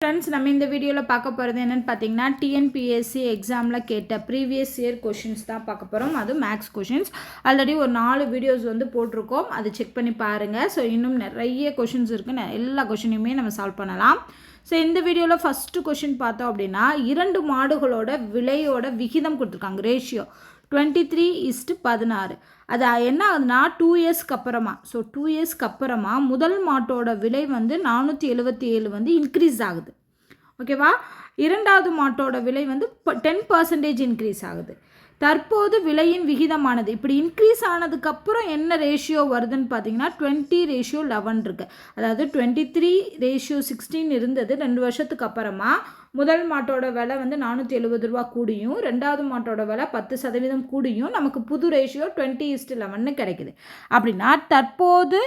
Friends, நம்ம இந்த வீடியோவில் பார்க்க போகிறது என்னென்னு பார்த்தீங்கன்னா, டிஎன்பிஎஸ்சி எக்ஸாமில் கேட்ட ப்ரீவியஸ் இயர் கொஷின்ஸ் தான் பார்க்க போகிறோம். அது மேக்ஸ் கொஷின்ஸ். ஆல்ரெடி ஒரு 4 வீடியோஸ் போட்டிருக்கோம். அது செக் பண்ணி பாருங்கள். ஸோ இன்னும் நிறைய கொஷின்ஸ் இருக்குது. எல்லா கொஷினையுமே நம்ம சால்வ் பண்ணலாம். ஸோ இந்த வீடியோவில் ஃபஸ்ட்டு கொஷின் பார்த்தோம் அப்படின்னா, 2 மாடுகளோட விலையோட விகிதம் கொடுத்துருக்காங்க. ரேஷியோ 23:16. அது என்ன ஆகுதுன்னா 2 இயர்ஸ்க்கு அப்புறமா, ஸோ 2 இயர்ஸ்க்கு அப்புறமா முதல் மாட்டோட விலை 477 இன்க்ரீஸ் ஆகுது. ஓகேவா? இரண்டாவது மாட்டோட விலை 10% இன்க்ரீஸ் ஆகுது. தற்போது விலையின் விகிதமானது இப்படி இன்க்ரீஸ் ஆனதுக்கப்புறம் என்ன ரேஷியோ வருதுன்னு பார்த்தீங்கன்னா 20:11 இருக்குது. அதாவது 23:16 இருந்தது 2 வருஷத்துக்கு அப்புறமா. முதல் மாட்டோட விலை 470 ரூபா கூடியும், ரெண்டாவது மாட்டோட விலை 10% கூடியும் நமக்கு புது ரேஷியோ 20:11 கிடைக்குது. அப்படின்னா தற்போது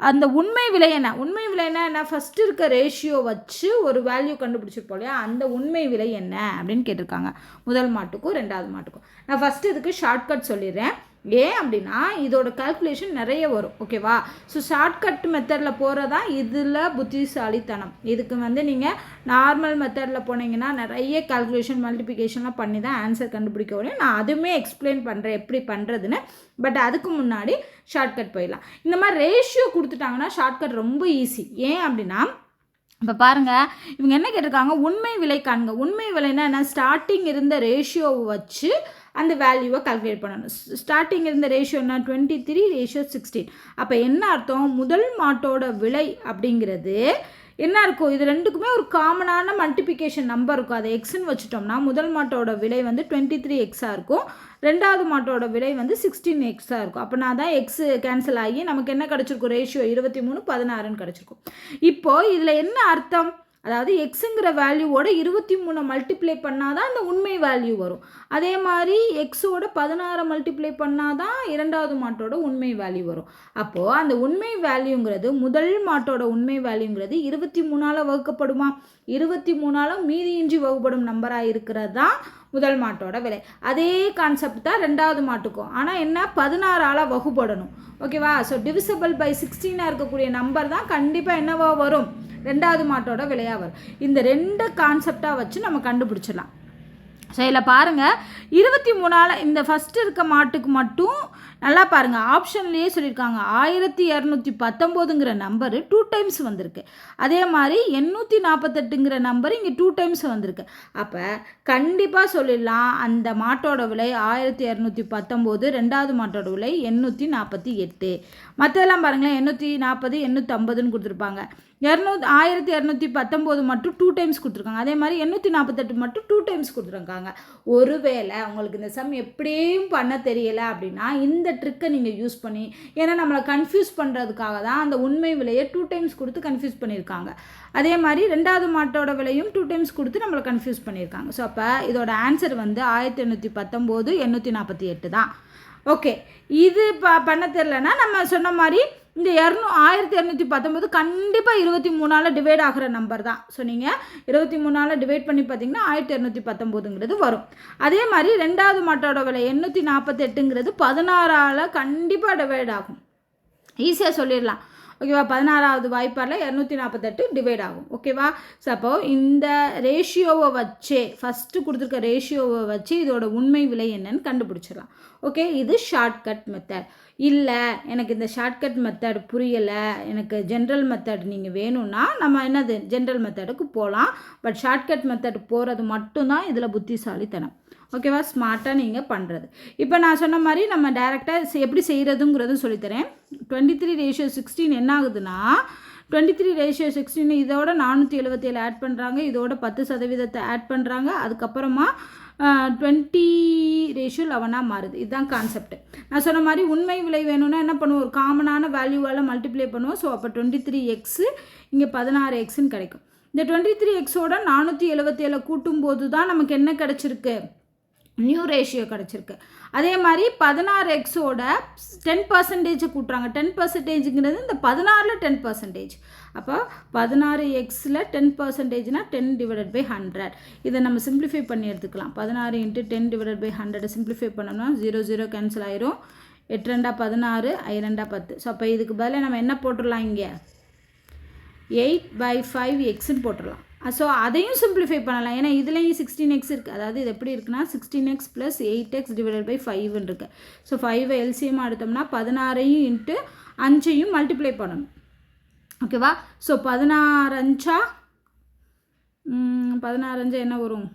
அந்த உண்மை விலை என்ன? உண்மை விலை என்ன? ஃபஸ்ட்டு இருக்க ரேஷியோ வச்சு ஒரு வேல்யூ கண்டுபிடிச்சிருப்போம் இல்லையா? அந்த உண்மை விலை என்ன அப்படின்னு கேட்டிருக்காங்க. முதல் மாட்டுக்கும் ரெண்டாவது மாட்டுக்கும். நான் ஃபஸ்ட்டு இதுக்கு ஷார்ட்கட் சொல்லிடுறேன். ஏன் அப்படின்னா இதோட கால்குலேஷன் நிறைய வரும். ஓகேவா? ஸோ ஷார்ட்கட் மெத்தடில் போகிறதா இதில் புத்திசாலித்தனம். இதுக்கு நீங்கள் நார்மல் மெத்தடில் போனீங்கன்னா நிறைய கால்குலேஷன் மல்டிப்ளிகேஷன்லாம் பண்ணி தான் ஆன்சர் கண்டுபிடிக்க முடியும். நான் அதுவுமே எக்ஸ்பிளைன் பண்ணுறேன் எப்படி பண்ணுறதுன்னு. பட் அதுக்கு முன்னாடி ஷார்ட்கட் போயிடலாம். இந்த மாதிரி ரேஷியோ கொடுத்துட்டாங்கன்னா ஷார்ட்கட் ரொம்ப ஈஸி. ஏன் அப்படின்னா இப்போ பாருங்கள், இவங்க என்ன கேட்டிருக்காங்க? உண்மை விலை காண்க. உண்மை விலைன்னா என்ன? ஸ்டார்டிங் இருந்த ரேஷியோவை வச்சு அந்த வேல்யூவை கால்குலேட் பண்ணணும். ஸ்டார்டிங் இருந்த ரேஷியோ என்ன? 23:16. அப்போ என்ன அர்த்தம்? முதல் மாட்டோட விலை அப்படிங்கிறது என்ன இருக்கும்? இது ரெண்டுக்குமே ஒரு காமனான மல்டிப்ளிகேஷன் நம்பர் இருக்கும். அதை எக்ஸ்ன்னு வச்சுட்டோம்னா முதல் மாட்டோட விலை 23x இருக்கும், ரெண்டாவது மாட்டோட விலை 16x இருக்கும். அப்போ நான் தான் எக்ஸ் கேன்சல் ஆகி நமக்கு என்ன கிடச்சிருக்கும்? ரேஷியோ 23:16 கிடச்சிருக்கும். இப்போது இதில் என்ன அர்த்தம்? அதாவது எக்ஸுங்கிற வேல்யூவோட 23 மல்டிப்ளை பண்ணால் தான் அந்த உண்மை வேல்யூ வரும். அதே மாதிரி எக்ஸோட 16 மல்டிப்ளை பண்ணால் தான் இரண்டாவது மாட்டோட உண்மை வேல்யூ வரும். அப்போது அந்த உண்மை வேல்யூங்கிறது முதல் மாட்டோட உண்மை வேல்யூங்கிறது 23ஆல் வகுக்கப்படுமா? 23ஆல் மீதியின்றி வகுப்படும் நம்பராக இருக்கிறது தான் முதல் மாட்டோட விலை. அதே கான்செப்ட் தான் ரெண்டாவது மாட்டுக்கும். ஆனால் என்ன? 16ஆல் வகுப்படணும். ஓகேவா? ஸோ டிவிசபிள் பை 16 இருக்கக்கூடிய நம்பர் தான் கண்டிப்பாக என்னவா வரும்? ரெண்டாவது மாட்டோட விலையாக வரும். இந்த 2 கான்செப்டாக வச்சு நம்ம கண்டுபிடிச்சிடலாம். ஸோ இதில் பாருங்கள், 23ஆல் இந்த ஃபஸ்ட்டு இருக்க மாட்டுக்கு மட்டும் நல்லா பாருங்கள், ஆப்ஷன்லேயே சொல்லியிருக்காங்க 1219ங்கிற நம்பரு 2 டைம்ஸ் வந்திருக்கு. அதே மாதிரி 848ங்கிற நம்பர் இங்கே 2 டைம்ஸ் வந்திருக்கு. அப்போ கண்டிப்பாக சொல்லிடலாம் அந்த மாட்டோட விலை 1219, ரெண்டாவது மாட்டோட விலை 848. மற்றதெல்லாம் பாருங்களேன், 840, 850ன்னு கொடுத்துருப்பாங்க. 1219 மட்டும் 2 டைம்ஸ் கொடுத்துருக்காங்க. அதே மாதிரி 848 மட்டும் 2 டைம்ஸ் கொடுத்துருக்காங்க. ஒருவேளை உங்களுக்கு இந்த சம் எப்படியும் பண்ண தெரியலை அப்படின்னா இந்த ட்ரிக்கை நீங்கள் யூஸ் பண்ணி, ஏன்னா நம்மளை கன்ஃபியூஸ் பண்ணுறதுக்காக தான் அந்த உண்மை விலையை 2 டைம்ஸ் கொடுத்து கன்ஃபியூஸ் பண்ணியிருக்காங்க. அதே மாதிரி ரெண்டாவது மாட்டோட விலையும் 2 டைம்ஸ் கொடுத்து நம்மளை கன்ஃபியூஸ் பண்ணியிருக்காங்க. ஸோ அப்போ இதோட ஆன்சர் 1819, 848 தான். ஓகே, இது பண்ண தெரிலனா நம்ம சொன்ன மாதிரி இந்த 1219 கண்டிப்பாக 23ஆல் டிவைட் ஆகிற நம்பர் தான். ஸோ நீங்கள் 23ஆல் டிவைட் பண்ணி பார்த்தீங்கன்னா 1219ங்கிறது வரும். அதே மாதிரி ரெண்டாவது மாட்டோட விலை 848ங்கிறது 16ஆல் கண்டிப்பாக டிவைட் ஆகும். ஈஸியாக சொல்லிடலாம். ஓகேவா? 16வது வாய்ப்பால் 248 டிவைட் ஆகும். ஓகேவா? ஸோ அப்போது இந்த ரேஷியோவை வச்சே, ஃபஸ்ட்டு கொடுத்துருக்க ரேஷியோவை வச்சு இதோட உண்மை விலை என்னன்னு கண்டுபிடிச்சிடலாம். ஓகே, இது ஷார்ட்கட் மெத்தட். இல்லை எனக்கு இந்த ஷார்ட்கட் மெத்தட் புரியலை, எனக்கு ஜென்ரல் மெத்தட் நீங்கள் வேணும்னா நம்ம என்னது ஜென்ரல் மெத்தடுக்கு போகலாம். பட் ஷார்ட்கட் மெத்தட் போகிறது மட்டும்தான் இதில் புத்திசாலித்தனம். ஓகேவா? ஸ்மார்ட்டாக நீங்கள் பண்ணுறது. இப்போ நான் சொன்ன மாதிரி நம்ம டைரெக்டாக எப்படி செய்கிறதுங்கிறதும் சொல்லித்தரேன். 23:16 என்ன ஆகுதுன்னா 23:16 இதோட 477 ஆட் பண்ணுறாங்க, இதோட 10% ஆட் பண்ணுறாங்க, அதுக்கப்புறமா 20:11 மாறுது. இதுதான் கான்செப்ட். நான் சொன்ன மாதிரி உண்மை விலை வேணும்னா என்ன பண்ணுவோம்? ஒரு காமனான வேல்யூவால் மல்டிப்ளை பண்ணுவோம். ஸோ அப்போ 23x இங்கே 16xன்னு கிடைக்கும். இந்த 23xோட 477 கூட்டும்போது தான் நமக்கு என்ன கிடச்சிருக்கு? நியூ ரேஷியோ கிடச்சிருக்கு. அதே மாதிரி 16xோட 10% கூட்டுறாங்க. 10%ங்கிறது இந்த 16ல் 10%. அப்போ 16xல் 10%னா 10/100. இதை நம்ம சிம்பிளிஃபை பண்ணி எடுத்துக்கலாம். 16 × 10/100 சிம்பிளிஃபை பண்ணோம்னா 0 0 கேன்சல் ஆயிரும். 8 2 16, 5 2 10. ஸோ அப்போ இதுக்கு பதிலாக நம்ம என்ன போட்டுடலாம்? இங்கே 8/5xன்னு போட்டுடலாம். ஸோ அதையும் சிம்பிளிஃபை பண்ணலாம். ஏன்னா இதுலேயும் 16x இருக்குது. அதாவது இது எப்படி இருக்குன்னா 16x + 8x / 5ன்னு இருக்குது. ஸோ 5 எல்சிஎம் எடுத்தோம்னா 16ஐயும் இன்ட்டு 5ஐயும் மல்டிப்ளை பண்ணணும். ஓகேவா? ஸோ 16 5 என்ன வரும்?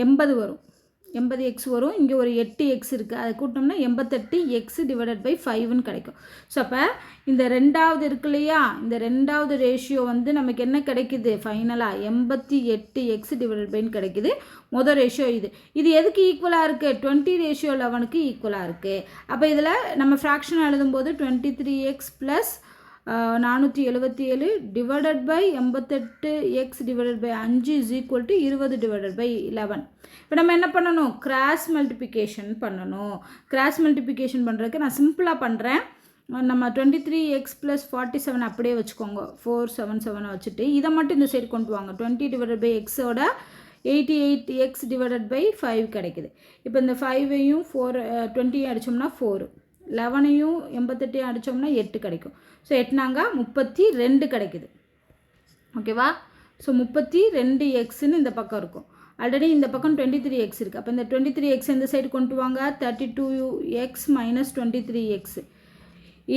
80 வரும். 80x வரும். இங்கே ஒரு 8x இருக்குது. அதை கூட்டினோம்னா 88x / 5ன்னு கிடைக்கும். ஸோ அப்போ இந்த ரெண்டாவது இருக்கு இல்லையா, இந்த ரெண்டாவது ரேஷியோ வந்து நமக்கு என்ன கிடைக்குது? ஃபைனலாக 88x / 5ன்னு கிடைக்குது. மொதல் ரேஷியோ இது எதுக்கு ஈக்குவலாக இருக்குது? 20:11க்கு ஈக்குவலாக இருக்குது. அப்போ இதில் நம்ம ஃப்ராக்ஷன் எழுதும்போது 23x + 477 டிவைடட் பை 88x / 5 = 20/11. இப்போ நம்ம என்ன பண்ணணும்? கிராஸ் மல்டிப்ளிகேஷன் பண்ணணும். கிராஸ் மல்டிப்ளிகேஷன் பண்ணுறதுக்கு நான் சிம்பிளாக பண்ணுறேன். நம்ம 23x + 47 அப்படியே வச்சுக்கோங்க. 477 வச்சுட்டு இதை மட்டும் இந்த சைடு கொண்டு வாங்க. 20/xோட 88x / 5 கிடைக்குது. இப்போ இந்த 5ஐயும் 20 அடித்தோம்னா 4, 11ஐயும் 88 அடித்தோம்னா 8 கிடைக்கும். ஸோ 8 32 கிடைக்குது. ஓகேவா? ஸோ 32xன்னு இந்த பக்கம் இருக்கும். ஆல்ரெடி இந்த பக்கம் 23x இருக்குது. அப்போ இந்த 23x இந்த சைடு கொண்டு வாங்க. 32x - 23x.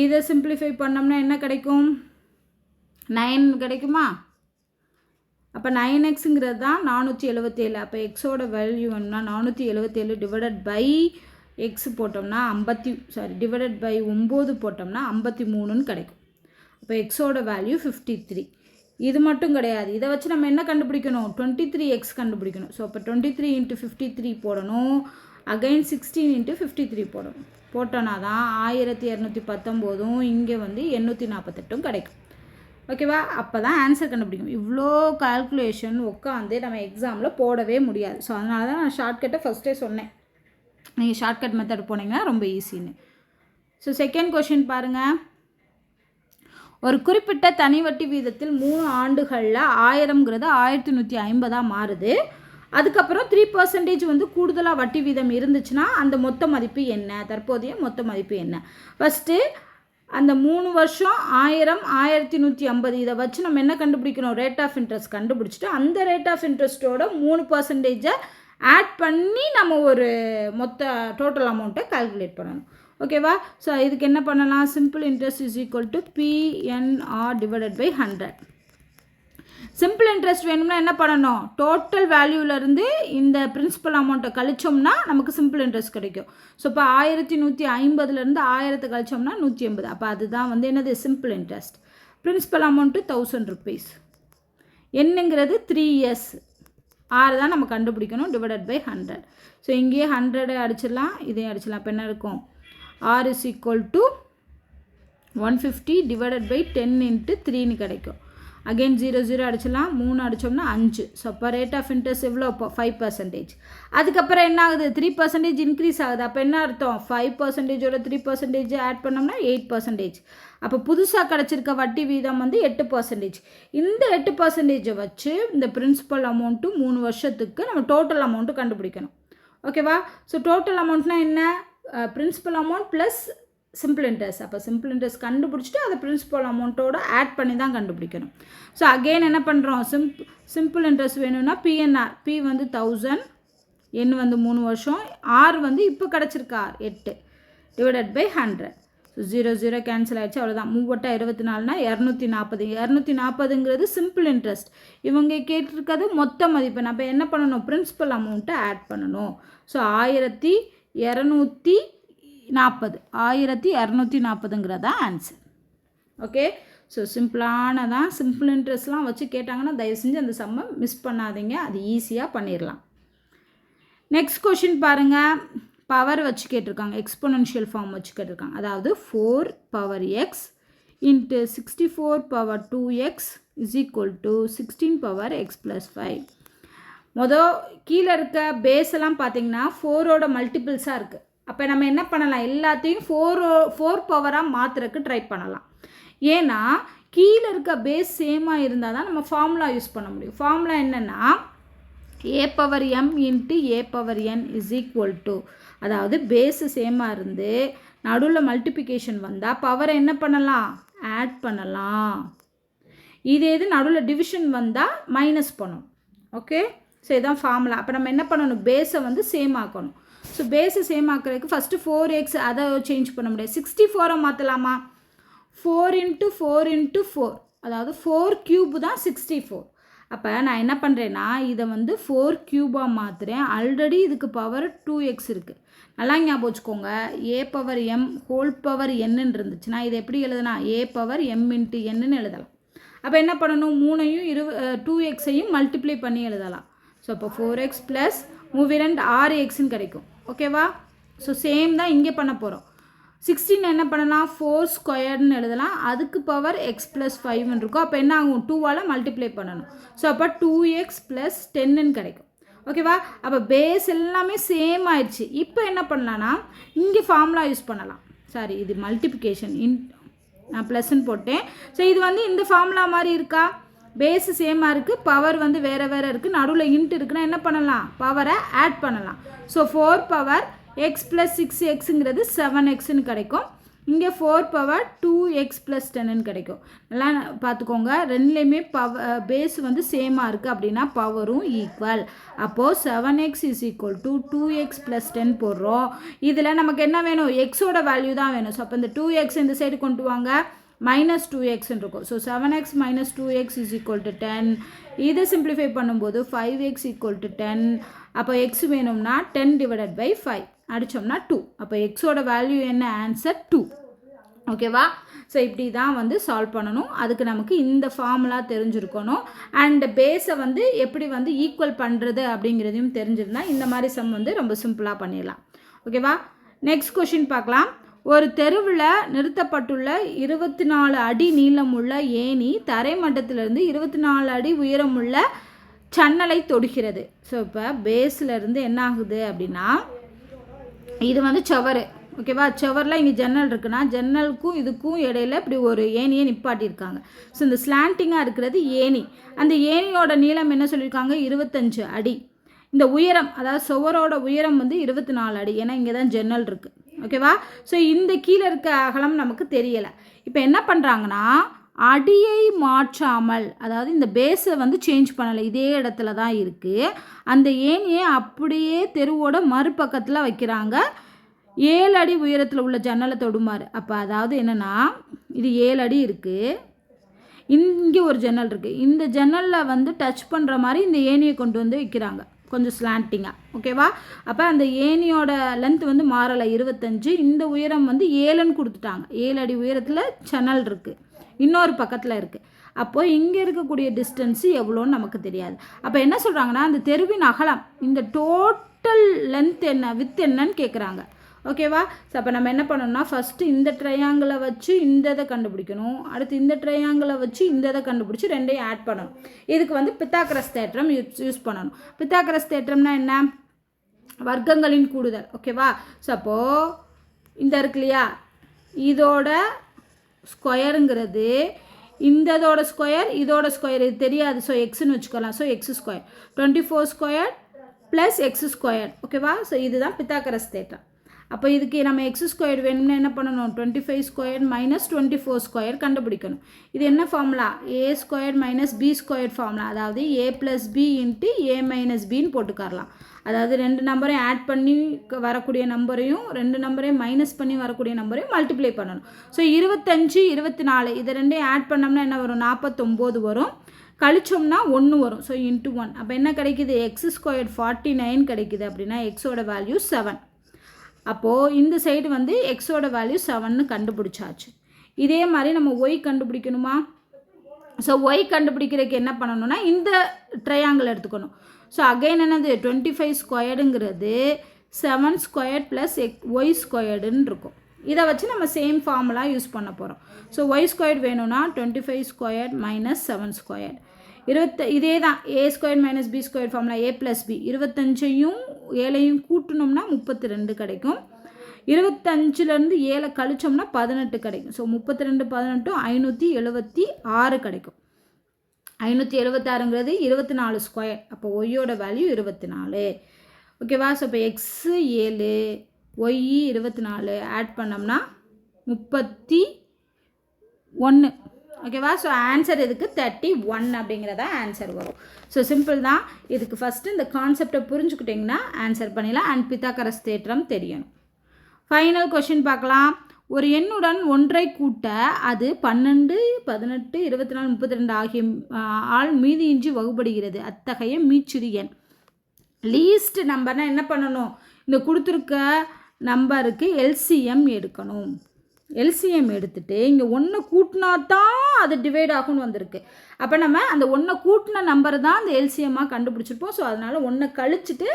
இதை சிம்பிளிஃபை பண்ணோம்னா என்ன கிடைக்கும்? 9 கிடைக்குமா? அப்போ 9xங்கிறது தான் 477. அப்போ எக்ஸோட வேல்யூ வேணும்னா 477 டிவைடட் பை எக்ஸ் போட்டோம்னா டிவைடட் பை 9 போட்டோம்னா 53ன்னு கிடைக்கும். அப்போ எக்ஸோட வேல்யூ 53. இது மட்டும் கிடையாது. இதை வச்சு நம்ம என்ன கண்டுபிடிக்கணும்? 23x கண்டுபிடிக்கணும். ஸோ அப்போ 23 × 53 போடணும். அகைன் 16 × 53 போடணும். போட்டோன்னா தான் 1219 இங்கே வந்து 848 கிடைக்கும். ஓகேவா? அப்போ தான் ஆன்சர் கண்டுபிடிக்கும். இவ்வளோ கால்குலேஷன் உட்காந்து நம்ம எக்ஸாமில் போடவே முடியாது. ஸோ அதனால தான் நான் ஷார்ட்கட்டை ஃபஸ்ட்டே சொன்னேன். நீங்கள் ஷார்ட்கட் மெத்தட் போனீங்கன்னா ரொம்ப ஈஸின்னு. ஸோ செகண்ட் கொஷின் பாருங்கள். ஒரு குறிப்பிட்ட தனி வட்டி வீதத்தில் 3 ஆண்டுகளில் 1000ங்கிறது 1150 மாறுது. அதுக்கப்புறம் 3% வந்து கூடுதலாக வட்டி வீதம் இருந்துச்சுன்னா அந்த மொத்த மதிப்பு என்ன? தற்போதைய மொத்த மதிப்பு என்ன? ஃபஸ்ட்டு அந்த 3 வருஷம் 1000 1150 இதை வச்சு நம்ம என்ன கண்டுபிடிக்கணும்? ரேட் ஆஃப் இன்ட்ரெஸ்ட் கண்டுபிடிச்சிட்டு அந்த ரேட் ஆஃப் இன்ட்ரெஸ்ட்டோட 3% ஆட் பண்ணி நம்ம ஒரு மொத்த டோட்டல் அமௌண்ட்டை கால்குலேட் பண்ணணும். ஓகேவா? ஸோ இதுக்கு என்ன பண்ணலாம்? Simple interest = PNR divided by 100. Simple interest வேணும்னா என்ன பண்ணணும்? டோட்டல் வேல்யூவிலேருந்து இந்த பிரின்சிபல் அமௌண்ட்டை கழிச்சோம்னா நமக்கு சிம்பிள் இன்ட்ரெஸ்ட் கிடைக்கும். ஸோ இப்போ 1150லேருந்து 1000 கழிச்சோம்னா 180. அப்போ அதுதான் வந்து என்னது? Simple interest. Principal amount 1000 rupees. என்னங்கிறது 3 years. 6 தான் நம்ம கண்டுபிடிக்கணும். Divided by 100. ஸோ இங்கேயே 100 அடிச்சிடலாம், இதையும் அடிச்சிடலாம். இப்போ என்ன இருக்கும்? R = 150 டிவைடட் பை 10 × 3ன்னு கிடைக்கும். அகெயின் 0 அடிச்சிடலாம். 3 அடித்தோம்னா 5. ஸோ அப்போ ரேட் ஆஃப் இன்ட்ரெஸ்ட் எவ்வளோ? 5%. அதுக்கப்புறம் என்ன ஆகுது? 3% இன்க்ரீஸ் ஆகுது. அப்போ என்ன அர்த்தம்? 5%ஓட 3% ஆட் பண்ணோம்னா 8%. அப்போ புதுசாக கிடச்சிருக்க வட்டி வீதம் வந்து 8%. இந்த 8% வச்சு இந்த பிரின்சிபல் அமௌண்ட்டு 3 வருஷத்துக்கு நம்ம டோட்டல் அமௌண்ட்டு கண்டுபிடிக்கணும். ஓகேவா? ஸோ டோட்டல் அமௌண்ட்னா என்ன? Principal amount plus simple interest. அப்போ சிம்பிள் இன்ட்ரெஸ்ட் கண்டுபிடிச்சிட்டு அதை பிரின்சிபல் அமௌண்ட்டோட ஆட் பண்ணி தான் கண்டுபிடிக்கணும். ஸோ அகெயின் என்ன பண்ணுறோம்? சிம்பிள் இன்ட்ரெஸ்ட் வேணும்னா PNR. P வந்து 1000, N வந்து 3 வருஷம், R வந்து இப்போ கிடச்சிருக்கா 8 டிவைடட் பை 100. ஸோ 0 கேன்சல் ஆகிடுச்சு. அவ்வளோதான். 3/24னா 240. 240ங்கிறது சிம்பிள் இன்ட்ரெஸ்ட். இவங்க கேட்டிருக்கிறது மொத்த மதிப்பு. நம்ம என்ன பண்ணணும்? பிரின்சிபல் அமௌண்ட்டை ஆட் பண்ணணும். ஸோ 1240. 1240ங்கிறதா ஆன்சர். ஓகே? ஸோ சிம்பிளானதான். சிம்பிள் இன்ட்ரெஸ்ட்லாம் வச்சு கேட்டாங்கன்னா தயவு செஞ்சு அந்த சம்மை மிஸ் பண்ணாதீங்க. அது ஈஸியாக பண்ணிடலாம். நெக்ஸ்ட் கொஷின் பாருங்கள். பவர் வச்சு கேட்டிருக்காங்க. எக்ஸ்பொனென்ஷியல் ஃபார்ம் வச்சு கேட்டிருக்காங்க. அதாவது 4x × 64/2x = 16x + 5. கீழே இருக்க பேஸ் எல்லாம் பார்த்தீங்கன்னா 4ஓட மல்டிபிள்ஸாக இருக்குது. அப்போ நம்ம என்ன பண்ணலாம்? எல்லாத்தையும் 4 பவராக மாற்றுறதுக்கு ட்ரை பண்ணலாம். ஏன்னா கீழே இருக்க பேஸ் சேமாக இருந்தால் தான் நம்ம ஃபார்முலா யூஸ் பண்ண முடியும். ஃபார்முலா என்னென்னா a⁴m × a⁴n = அதாவது பேஸு சேமாக இருந்து நடுவில் மல்டிப்ளிகேஷன் வந்தால் பவரை என்ன பண்ணலாம்? ஆட் பண்ணலாம். இதே இது நடுவில் டிவிஷன் வந்தால் மைனஸ் பண்ணணும். ஓகே, ஸோ இதுதான் ஃபார்முலா. அப்போ நம்ம என்ன பண்ணணும், பேஸை வந்து சேம் ஆக்கணும். ஸோ பேஸை சேம் ஆக்கிறதுக்கு ஃபஸ்ட்டு 4x அதை சேஞ்ச் பண்ண முடியாது. 64 மாற்றலாமா? 4 × 4 × 4 அதாவது 4 க்யூப் தான் 64. அப்போ நான் என்ன பண்ணுறேன்னா இதை வந்து 4 க்யூபாக மாற்றுறேன். ஆல்ரெடி இதுக்கு பவர் 2x இருக்குது. நல்லா ஞாபகம் வச்சுக்கோங்க. a⁻m⁴ இருந்துச்சுன்னா இது எப்படி எழுதுனா a⁻m × n எழுதலாம். அப்போ என்ன பண்ணணும், 3ஐயும் 2xஐயும் மல்டிப்ளை பண்ணி எழுதலாம். ஸோ அப்போ 4x + 6xன்னு கிடைக்கும். ஓகேவா? ஸோ சேம் தான் இங்கே பண்ண போகிறோம். 16 என்ன பண்ணலாம், 4² எழுதலாம். அதுக்கு பவர் x + 5 இருக்கும். அப்போ என்ன ஆகும், 2ஆல் மல்டிப்ளை பண்ணணும். ஸோ அப்போ 2x + 10 கிடைக்கும். ஓகேவா? அப்போ பேஸ் எல்லாமே சேம் ஆயிடுச்சு. இப்போ என்ன பண்ணலான்னா இங்கே ஃபார்முலா யூஸ் பண்ணலாம். சாரி, இது மல்டிப்ளிகேஷன், நான் ப்ளஸ்ன்னு போட்டேன். ஸோ இது வந்து இந்த ஃபார்முலா மாதிரி இருக்கா, பேஸு சேமாக இருக்குது, பவர் வந்து வேறு வேறு இருக்குது, நடுவில் இன்ட்டு இருக்குன்னா என்ன பண்ணலாம், பவரை ஆட் பண்ணலாம். ஸோ 4 பவர் x + 6xங்கிறது 7xன்னு கிடைக்கும். இங்கே 4 பவர் 2x + 10ன்னு கிடைக்கும். நல்லா பார்த்துக்கோங்க, ரெண்டுலேயுமே பேஸ் வந்து சேமாக இருக்குது அப்படின்னா பவரும் ஈக்குவல். அப்போது 7x = 2x + 10 போடுறோம். இதில் நமக்கு என்ன வேணும், எக்ஸோட வேல்யூ தான் வேணும். ஸோ அப்போ இந்த 2x இந்த சைடு கொண்டு வாங்க, -2xன்னு இருக்கும். So 7x - 2x = 10. இதை சிம்பிளிஃபை பண்ணும்போது 5x = 10. அப்போ எக்ஸ் வேணும்னா 10/5 அடித்தோம்னா 2. அப்போ எக்ஸோட வேல்யூ என்ன, ஆன்சர் 2. ஓகேவா? ஸோ இப்படி தான் வந்து சால்வ் பண்ணணும். அதுக்கு நமக்கு இந்த ஃபார்முலா தெரிஞ்சிருக்கணும். அண்ட் பேஸை வந்து எப்படி வந்து ஈக்குவல் பண்ணுறது அப்படிங்கிறதையும் தெரிஞ்சிருந்தால் இந்த மாதிரி சம் வந்து ரொம்ப சிம்பிளாக பண்ணிடலாம். ஓகேவா? நெக்ஸ்ட் கொஷின் பார்க்கலாம். ஒரு தெருவில் நிறுத்தப்பட்டுள்ள 24 அடி நீளமுள்ள ஏணி தரை மட்டத்திலிருந்து 24 அடி உயரமுள்ள சன்னலை தொடுகிறது. ஸோ இப்போ பேஸ்லேருந்து என்ன ஆகுது அப்படின்னா இது வந்து சுவர். ஓகேவா? சுவரில் இங்கே ஜன்னல் இருக்குன்னா ஜன்னலுக்கும் இதுக்கும் இடையில இப்படி ஒரு ஏணியை நிப்பாட்டியிருக்காங்க. ஸோ இந்த ஸ்லாண்டிங்காக இருக்கிறது ஏணி. அந்த ஏணியோட நீளம் என்ன சொல்லியிருக்காங்க, 25 அடி. இந்த உயரம் அதாவது சுவரோட உயரம் வந்து 24 அடி. ஏன்னா இங்கே தான் ஜன்னல் இருக்குது. ஓகேவா? ஸோ இந்த கீழே இருக்க அகலம் நமக்கு தெரியலை. இப்போ என்ன பண்ணுறாங்கன்னா அடியை மாற்றாமல், அதாவது இந்த பேஸை வந்து சேஞ்ச் பண்ணலை, இதே இடத்துல தான் இருக்குது. அந்த ஏணியை அப்படியே தெருவோட மறுபக்கத்தில் வைக்கிறாங்க. 7 அடி உயரத்தில் உள்ள ஜன்னலை தொடுமாறு. அப்போ அதாவது என்னென்னா இது 7 அடி இருக்குது, இங்கே ஒரு ஜன்னல் இருக்குது. இந்த ஜன்னலில் வந்து டச் பண்ணுற மாதிரி இந்த ஏணியை கொண்டு வந்து வைக்கிறாங்க, கொஞ்சம் ஸ்லாண்டிங்காக. ஓகேவா? அப்போ அந்த ஏணியோட லென்த் வந்து மாறலை, 25. இந்த உயரம் வந்து 7ன்னு கொடுத்துட்டாங்க. 7 அடி உயரத்தில் ஜன்னல் இருக்குது, இன்னொரு பக்கத்தில் இருக்குது. அப்போது இங்கே இருக்கக்கூடிய டிஸ்டன்ஸு எவ்வளோன்னு நமக்கு தெரியாது. அப்போ என்ன சொல்கிறாங்கன்னா அந்த தெருவின் அகலம், இந்த டோட்டல் லென்த் என்ன, வித் என்னன்னு கேட்குறாங்க. ஓகேவா? ஸோ அப்போ நம்ம என்ன பண்ணணும்னா ஃபஸ்ட்டு இந்த ட்ரையாங்கிளை வச்சு இந்த இதை கண்டுபிடிக்கணும். அடுத்து இந்த ட்ரையாங்கிளை வச்சு இந்த இதை கண்டுபிடிச்சி ரெண்டையும் ஆட் பண்ணணும். இதுக்கு வந்து பித்தாகரஸ் தேற்றம் யூஸ் பண்ணணும். பித்தாகரஸ் தேற்றம்னா என்ன, வர்க்கங்களின் கூடுதல். ஓகேவா? ஸோ அப்போது இந்த இருக்கு இல்லையா, இதோட ஸ்கொயருங்கிறது இந்ததோட ஸ்கொயர், இதோட ஸ்கொயர், இது தெரியாது. ஸோ எக்ஸ்ன்னு வச்சுக்கலாம். So x², 24² + x². ஓகேவா? ஸோ இதுதான் பித்தாகரஸ் தேற்றம். அப்போ இதுக்கு நம்ம x² வேணும்னா என்ன பண்ணணும், 25² - 24² கண்டுபிடிக்கணும். இது என்ன ஃபார்முலா, a² - b² ஃபார்முலா. அதாவது a + b × a - bன்னு போட்டுக்காரலாம். அதாவது 2 நம்பரையும் ஆட் பண்ணி வரக்கூடிய நம்பரையும் 2 நம்பரையும் மைனஸ் பண்ணி வரக்கூடிய நம்பரையும் மல்டிப்ளை பண்ணணும். ஸோ 25, 24 இதை ரெண்டையும் ஆட் பண்ணோம்னா என்ன வரும், 49 வரும். கழிச்சோம்னா 1 வரும். ஸோ × 1. அப்போ என்ன கிடைக்கிது, x² 49 கிடைக்கிது. அப்படின்னா எக்ஸோட வேல்யூ 7. அப்போது இந்த சைடு வந்து எக்ஸோட வேல்யூ 7ன்னு கண்டுபிடிச்சாச்சு. இதே மாதிரி நம்ம ஒய் கண்டுபிடிக்கணுமா? ஸோ ஒய் கண்டுபிடிக்கிறதுக்கு என்ன பண்ணணும்னா இந்த ட்ரையாங்கிள் எடுத்துக்கணும். ஸோ அகைன் என்னது, 25² 7² + y² இருக்கும். இதை வச்சு நம்ம சேம் ஃபார்முலா யூஸ் பண்ண போகிறோம். ஸோ y² வேணும்னா 25² - 7². இதே தான் a² - b² formula, a + b. 25ஐயும் 7ஐயும் கூட்டணும்னா 32 கிடைக்கும். 25லேருந்து 7 கழிச்சோம்னா 18 கிடைக்கும். ஸோ 32 18 576 கிடைக்கும். 576ங்கிறது 24². அப்போ ஒய்யோட வேல்யூ 24. ஓகேவா? ஸோ இப்போ எக்ஸ் 7 ஒய் 24 ஆட் பண்ணோம்னா 31. ஓகேவா? ஸோ ஆன்சர் இதுக்கு 31 அப்படிங்கிறதா ஆன்சர் வரும். ஸோ சிம்பிள் தான். இதுக்கு ஃபஸ்ட்டு இந்த கான்செப்டை புரிஞ்சுக்கிட்டிங்கன்னா ஆன்சர் பண்ணிடலாம். அண்ட் பித்தாகரஸ் தேற்றம் தெரியணும். ஃபைனல் கொஷின் பார்க்கலாம். ஒரு எண்ணுடன் ஒன்றை கூட்ட அது 12, 18, 24, 32 ஆகிய ஆள் மீதியின்றி வகுப்படுகிறது. அத்தகைய மீச்சுறு எண். லீஸ்ட் நம்பர்னால் என்ன பண்ணணும்? இந்த கொடுத்துருக்க நம்பருக்கு எல்சிஎம் எடுக்கணும். எல்சிஎம் எடுத்துகிட்டு இங்கே ஒன்றை கூட்டினா தான் அது டிவைட் ஆகும்னு வந்திருக்கு. அப்போ நம்ம அந்த ஒன்றை கூட்டின நம்பர் தான் அந்த எல்சிஎம்மாக கண்டுபிடிச்சிருப்போம். ஸோ அதனால் ஒன்றை கழிச்சிட்டு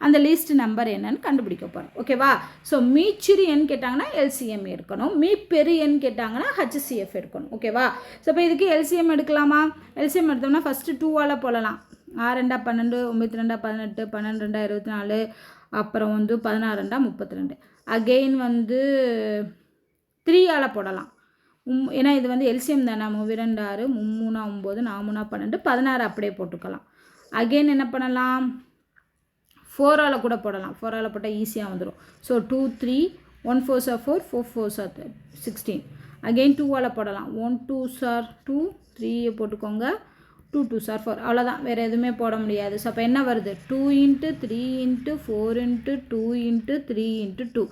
அந்த லீஸ்ட் நம்பர் என்னன்னு கண்டுபிடிக்க போகிறோம். ஓகேவா? ஸோ மீச்சிறு எண் கேட்டாங்கன்னா எல்சிஎம் எடுக்கணும். மீப்பெரு எண் கேட்டாங்கன்னா ஹச்சிஎஃப் எடுக்கணும். ஓகேவா? ஸோ இப்போ இதுக்கு எல்சிஎம் எடுக்கலாமா? எல்சிஎம் எடுத்தோம்னா ஃபஸ்ட்டு 2ஆல் போடலாம். 6 2 12, 9 2 18, 12 2 24, அப்புறம் 16 2 32. அகெயின் 3ஆல் போடலாம். ஏன்னா இது எல்சிஎம் தானே. 2 6, 3 9, 4 12, 16 அப்படியே போட்டுக்கலாம். அகெயின் என்ன பண்ணலாம்? 4ஆல் கூட போடலாம். 4ஆல் போட்டால் ஈஸியாக வந்துடும். So 2 3, 1 4s are 4, 4 4s are 16. Again 2ஆல் போடலாம். 1 2s are 2, 3 போட்டுக்கோங்க. 2 2s are 4. அவ்வளோதான், வேறு எதுவுமே போட முடியாது. ஸோ அப்போ என்ன வருது? 2 × 3 × 4 × 2 × 3 × 2.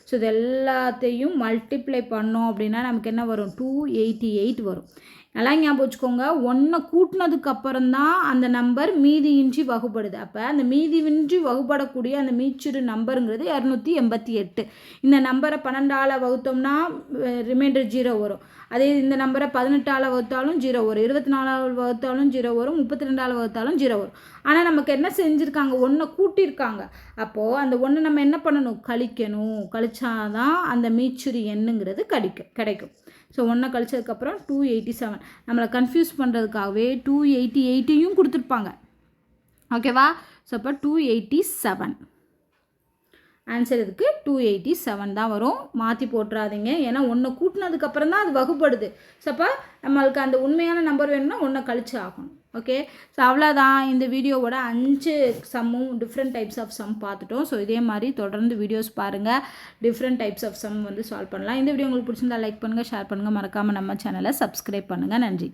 ஸோ இது எல்லாத்தையும் மல்டிப்ளை பண்ணோம் அப்படின்னா நமக்கு என்ன வரும்? 288 வரும். நல்லா ஞாபகம் வச்சுக்கோங்க. ஒன்றை கூட்டினதுக்கப்புறம் தான் அந்த நம்பர் மீதியின்றி வகுப்படுது. அப்போ அந்த மீதியின்றி வகுப்படக்கூடிய அந்த மீச்சுறு நம்பருங்கிறது 288. இந்த நம்பரை 12ஆல் வகுத்தோம்னா ரிமைண்டர் 0 வரும். அதே இந்த நம்பரை 18ஆல் வகுத்தாலும் 0 வரும். 24ஆல் வகுத்தாலும் 0 வரும். 32ஆல் வகுத்தாலும் 0 வரும். ஆனால் நமக்கு என்ன செஞ்சுருக்காங்க? ஒன்றை கூட்டியிருக்காங்க. அப்போது அந்த ஒன்றை நம்ம என்ன பண்ணணும்? கழிக்கணும். கழிச்சாதான் அந்த மீச்சுறு எண்ணுங்கிறது கிடைக்கும். ஸோ 1 கழிச்சதுக்கப்புறம் 287. நம்மளை கன்ஃபியூஸ் பண்ணுறதுக்காகவே 288யும் கொடுத்துருப்பாங்க. ஓகேவா? ஸோ அப்போ 287 ஆன்சர் இதுக்கு 287 தான் வரும். மாற்றி போட்டுறாதீங்க. ஏன்னா ஒன்றை கூட்டினதுக்கப்புறம் தான் அது வகுப்படுது. ஸோ அப்போ நம்மளுக்கு அந்த உண்மையான நம்பர் வேணும்னா ஒன்றை கழிச்சு ஆகணும். ஓகே? ஸோ அவ்வளோதான். இந்த வீடியோவோட 5 சம்மும் டிஃப்ரெண்ட் டைப்ஸ் ஆஃப் சம் பார்த்துட்டோம். ஸோ இதே மாதிரி தொடர்ந்து வீடியோஸ் பாருங்கள். Different types of sum solve பண்ணலாம். இந்த வீடியோ உங்களுக்கு பிடிச்சிருந்தா லைக் பண்ணுங்கள், ஷேர் பண்ணுங்கள். மறக்காமல் நம்ம சேனலை சப்ஸ்கிரைப் பண்ணுங்கள். நன்றி.